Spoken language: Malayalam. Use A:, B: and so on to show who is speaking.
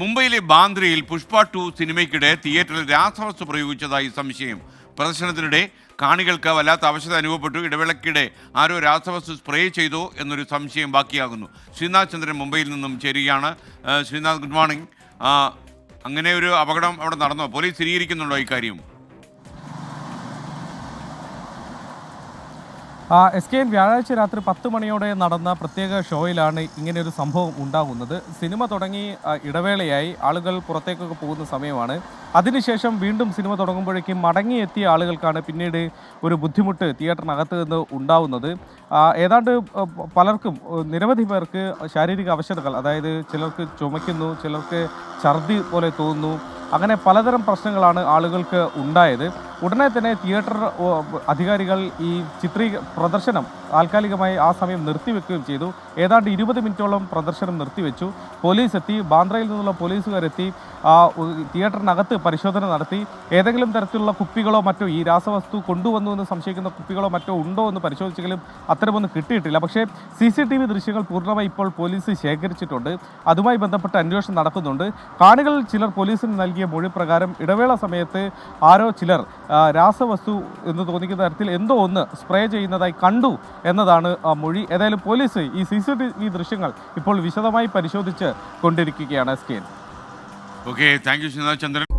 A: മുംബൈയിലെ ബാന്ദ്രയിൽ പുഷ്പ 2 സിനിമയ്ക്കിടെ തിയേറ്ററിൽ രാസവസ്തു പ്രയോഗിച്ചതായി സംശയം. പ്രദർശനത്തിനിടെ കാണികൾക്ക് വല്ലാത്ത അവശത അനുഭവപ്പെട്ടു. ഇടവേളയ്ക്കിടെ ആരോ രാസവസ്തു സ്പ്രേ ചെയ്തോ എന്നൊരു സംശയം ബാക്കിയാകുന്നു. ശ്രീനാഥ് ചന്ദ്രൻ മുംബൈയിൽ നിന്നും ചേരുകയാണ്. Srinath, good morning. അങ്ങനെ ഒരു അപകടം അവിടെ നടന്നോ? പോലീസ് സ്ഥിരീകരിക്കുന്നുണ്ടോ ഇക്കാര്യം?
B: SKN വ്യാഴാഴ്ച രാത്രി 10 മണിയോടെ നടന്ന പ്രത്യേക ഷോയിലാണ് ഇങ്ങനെയൊരു സംഭവം ഉണ്ടാകുന്നത്. സിനിമ തുടങ്ങി ഇടവേളയായി, ആളുകൾ പുറത്തേക്കൊക്കെ പോകുന്ന സമയമാണ്. അതിനുശേഷം വീണ്ടും സിനിമ തുടങ്ങുമ്പോഴേക്കും മടങ്ങിയെത്തിയ ആളുകൾക്കാണ് പിന്നീട് ഒരു ബുദ്ധിമുട്ട് തിയേറ്ററിനകത്ത് നിന്ന് ഉണ്ടാവുന്നത്. ഏതാണ്ട് പലർക്കും, നിരവധി പേർക്ക് ശാരീരിക അവശതകൾ, അതായത് ചിലർക്ക് ചുമയ്ക്കുന്നു, ചിലർക്ക് ഛർദി പോലെ തോന്നുന്നു, അങ്ങനെ പലതരം പ്രശ്നങ്ങളാണ് ആളുകൾക്ക് ഉണ്ടായത്. ഉടനെ തന്നെ തിയേറ്റർ അധികാരികൾ ഈ പ്രദർശനം താൽക്കാലികമായി ആ സമയം നിർത്തിവെക്കുകയും ചെയ്തു. ഏതാണ്ട് 20 മിനിറ്റോളം പ്രദർശനം നിർത്തിവെച്ചു. പോലീസ് എത്തി, ബാന്ദ്രയിൽ നിന്നുള്ള പോലീസുകാരെത്തി തിയേറ്ററിനകത്ത് പരിശോധന നടത്തി. ഏതെങ്കിലും തരത്തിലുള്ള കുപ്പികളോ മറ്റോ, ഈ രാസവസ്തു കൊണ്ടുവന്നു എന്ന് സംശയിക്കുന്ന കുപ്പികളോ മറ്റോ ഉണ്ടോ എന്ന് പരിശോധിച്ചെങ്കിലും അത്തരമൊന്നും കിട്ടിയിട്ടില്ല. പക്ഷേ CCTV ദൃശ്യങ്ങൾ പൂർണ്ണമായി ഇപ്പോൾ പോലീസ് ശേഖരിച്ചിട്ടുണ്ട്. അതുമായി ബന്ധപ്പെട്ട് അന്വേഷണം നടക്കുന്നുണ്ട്. കാണികളിൽ ചിലർ പോലീസിന് നൽകിയ മൊഴി പ്രകാരം ഇടവേള സമയത്ത് ആരോ ചിലർ രാസവസ്തു എന്ന് തോന്നിക്കുന്ന തരത്തിൽ എന്തോ ഒന്ന് സ്പ്രേ ചെയ്യുന്നതായി കണ്ടു എന്നതാണ് മൊഴി. ഏതായാലും പോലീസ് ഈ CCTV ദൃശ്യങ്ങൾ ഇപ്പോൾ വിശദമായി പരിശോധിച്ച് കൊണ്ടിരിക്കുകയാണ്.
A: Okay, thank you Srinath Chandran.